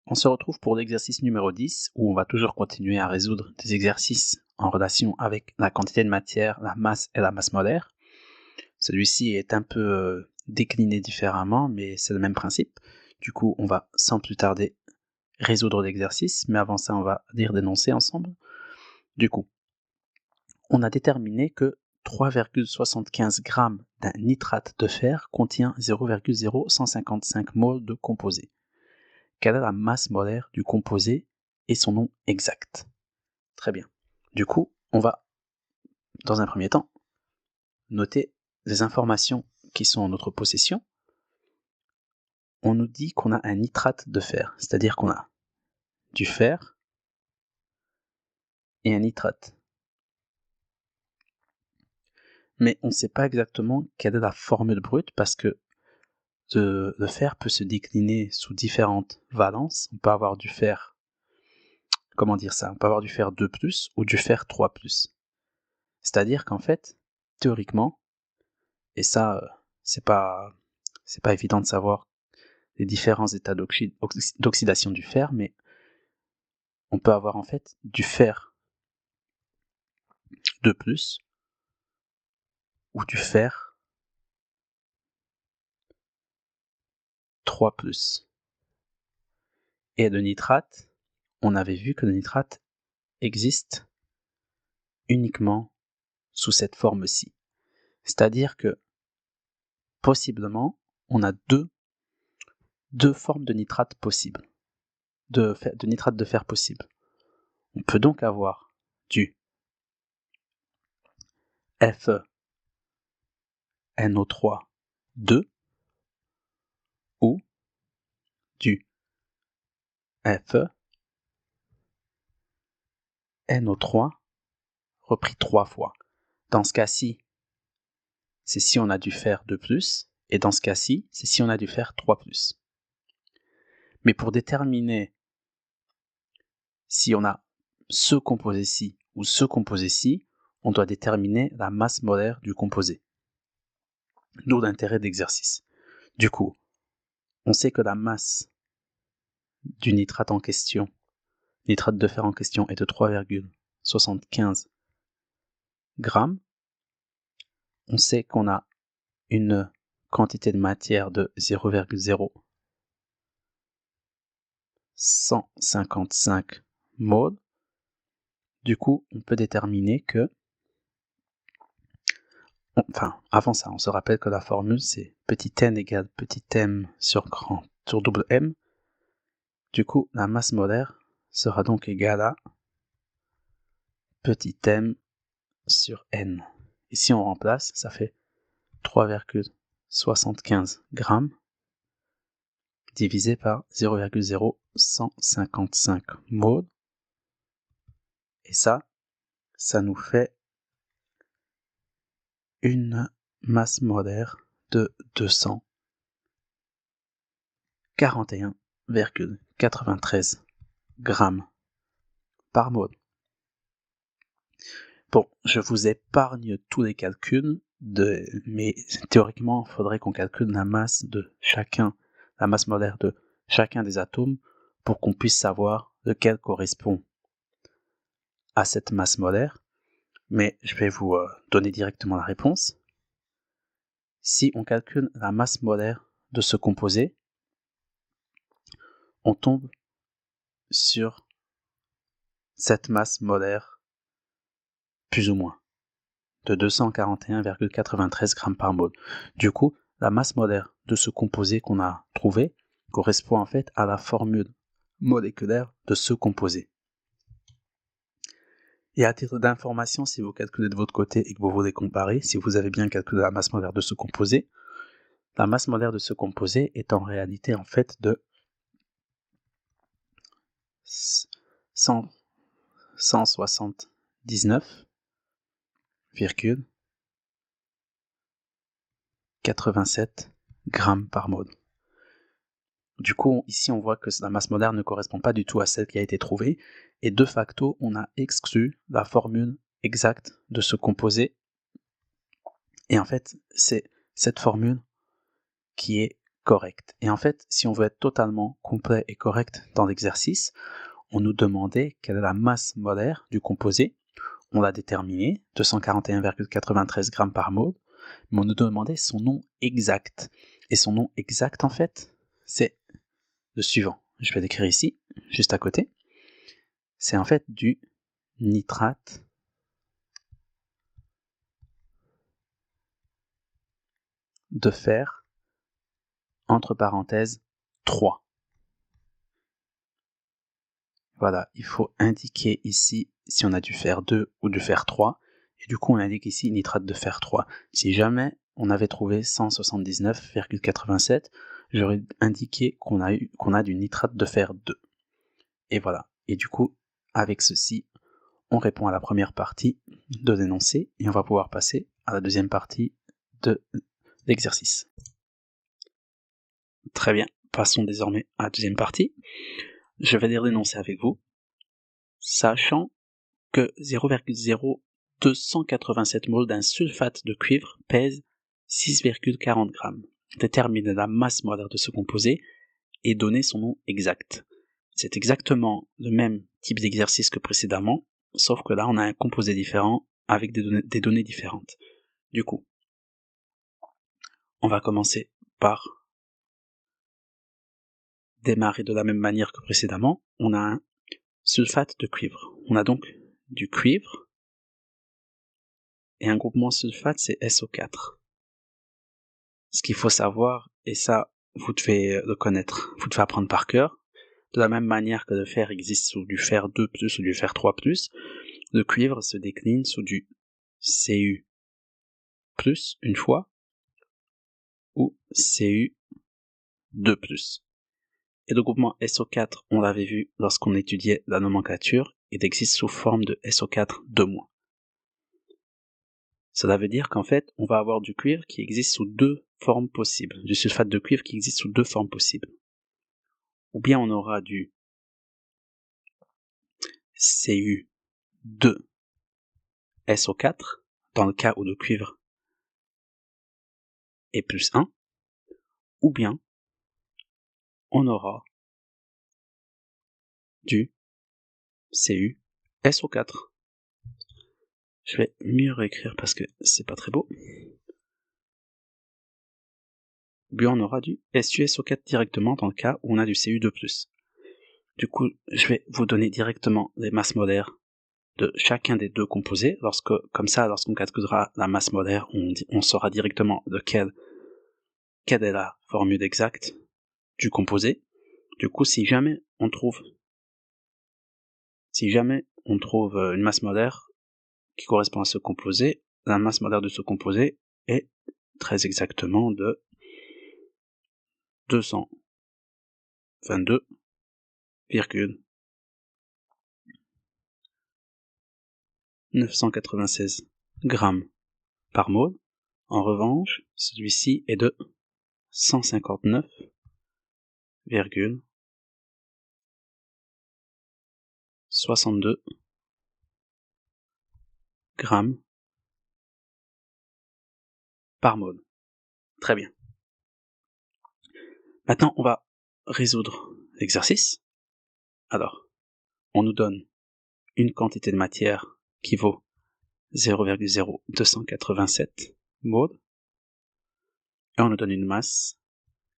On se retrouve pour l'exercice numéro 10 où on va toujours continuer à résoudre des exercices en relation avec la quantité de matière, la masse et la masse molaire. Celui-ci est un peu décliné différemment, mais c'est le même principe. Du coup, on va sans plus tarder résoudre l'exercice, mais avant ça, on va lire l'énoncé ensemble. Du coup, on a déterminé que 3,75 g d'un nitrate de fer contient 0,0155 mol de composé. Quelle est la masse molaire du composé et son nom exact? Très bien. Du coup, on va, dans un premier temps, noter les informations qui sont en notre possession. On nous dit qu'on a un nitrate de fer, c'est-à-dire qu'on a du fer et un nitrate. Mais on ne sait pas exactement quelle est la formule brute parce que le fer peut se décliner sous différentes valences. On peut avoir du fer, on peut avoir du fer 2+, ou du fer 3+. C'est-à-dire qu'en fait, théoriquement, et ça, c'est pas évident de savoir les différents états d'oxydation du fer, mais on peut avoir en fait du fer 2+, ou du fer 3+. Et le nitrate, on avait vu que le nitrate existe uniquement sous cette forme-ci. C'est-à-dire que, possiblement, on a deux formes de nitrate possibles, de nitrate de fer possible. On peut donc avoir du FeNO3 ou du FeNO3 repris 3 fois. Dans ce cas-ci, c'est si on a du fer 2+, et dans ce cas-ci, c'est si on a du fer 3+. Mais pour déterminer si on a ce composé-ci ou ce composé-ci, on doit déterminer la masse molaire du composé. D'où l'intérêt d'exercice. Du coup, on sait que la masse du nitrate en question, nitrate de fer en question, est de 3,75 g. On sait qu'on a une quantité de matière de 0,0155 mol. Du coup, on peut déterminer que... avant ça, on se rappelle que la formule, c'est petit n égale petit m sur double M. Du coup, la masse molaire sera donc égale à petit m sur n. Et si on remplace, ça fait 3,75 g divisé par 0,0155 mol. Et ça nous fait une masse molaire de 241,93 g par mol. Bon, je vous épargne tous les calculs, mais théoriquement, il faudrait qu'on calcule la masse molaire de chacun des atomes pour qu'on puisse savoir lequel correspond à cette masse molaire. Mais je vais vous donner directement la réponse. Si on calcule la masse molaire de ce composé, on tombe sur cette masse molaire plus ou moins de 241,93 g par mol. Du coup, la masse molaire de ce composé qu'on a trouvé correspond en fait à la formule moléculaire de ce composé. Et à titre d'information, si vous calculez de votre côté et que vous voulez comparer, si vous avez bien calculé la masse molaire de ce composé, la masse molaire de ce composé est en réalité en fait de 179,87 g par mol. Du coup, ici, on voit que la masse molaire ne correspond pas du tout à celle qui a été trouvée, et de facto, on a exclu la formule exacte de ce composé. Et en fait, c'est cette formule qui est correct. Et en fait, si on veut être totalement complet et correct dans l'exercice, on nous demandait quelle est la masse molaire du composé. On l'a déterminé, 241,93 grammes par mole, mais on nous demandait son nom exact. Et son nom exact, en fait, c'est le suivant. Je vais l'écrire ici, juste à côté. C'est en fait du nitrate de fer, entre parenthèses, 3. Voilà, il faut indiquer ici si on a du fer 2 ou du fer 3. Et du coup, on indique ici nitrate de fer 3. Si jamais on avait trouvé 179,87, j'aurais indiqué qu'on a du nitrate de fer 2. Et voilà. Et du coup, avec ceci, on répond à la première partie de l'énoncé et on va pouvoir passer à la deuxième partie de l'exercice. Très bien, passons désormais à la deuxième partie. Je vais lire l'énoncé avec vous, sachant que 0,0287 mol d'un sulfate de cuivre pèse 6,40 grammes. Déterminer la masse molaire de ce composé et donner son nom exact. C'est exactement le même type d'exercice que précédemment, sauf que là on a un composé différent avec des données différentes. Du coup, on va commencer par démarrer de la même manière que précédemment. On a un sulfate de cuivre. On a donc du cuivre et un groupement sulfate, c'est SO4. Ce qu'il faut savoir, et ça vous devez le connaître, vous devez apprendre par cœur, de la même manière que le fer existe sous du fer 2+, ou du fer 3+, le cuivre se décline sous du Cu+, une fois, ou Cu2+. Et le groupement SO4, on l'avait vu lorsqu'on étudiait la nomenclature, il existe sous forme de SO4 2-. Cela veut dire qu'en fait, on va avoir du cuivre qui existe sous deux formes possibles, du sulfate de cuivre qui existe sous deux formes possibles. Ou bien on aura du Cu2SO4, dans le cas où le cuivre est plus 1, ou bien on aura du CuSO4. Je vais mieux réécrire parce que c'est pas très beau. Ou bien on aura du SuSO4 directement dans le cas où on a du Cu2+. Du coup, je vais vous donner directement les masses molaires de chacun des deux composés. Comme ça, lorsqu'on calculera la masse molaire, on saura directement quelle est la formule exacte du composé. Du coup, si jamais on trouve une masse molaire qui correspond à ce composé, la masse molaire de ce composé est très exactement de 222,996 grammes par mole. En revanche, celui-ci est de 159,62 grammes par mole. Très bien. Maintenant, on va résoudre l'exercice. Alors, on nous donne une quantité de matière qui vaut 0,0287 mol, et on nous donne une masse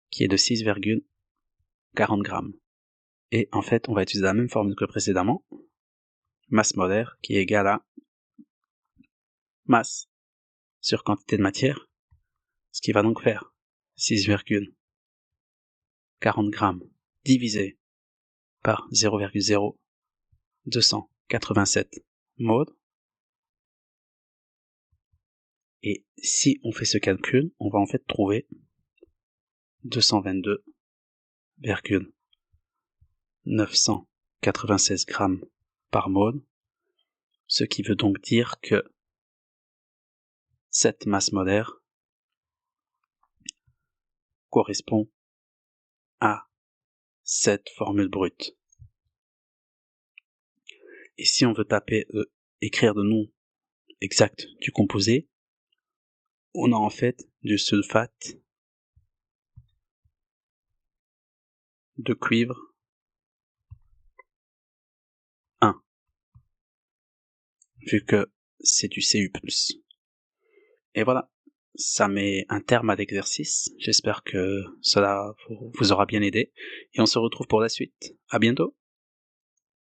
qui est de 6,40 grammes. Et en fait, on va utiliser la même formule que précédemment, masse molaire qui est égale à masse sur quantité de matière, ce qui va donc faire 6,40 grammes divisé par 0,0287 mol. Et si on fait ce calcul, on va en fait trouver 222,996 grammes par mol, ce qui veut donc dire que cette masse molaire correspond à cette formule brute. Et si on veut écrire le nom exact du composé, on a en fait du sulfate de cuivre 1, vu que c'est du Cu+. Et voilà, ça met un terme à l'exercice. J'espère que cela vous aura bien aidé, et on se retrouve pour la suite. À bientôt!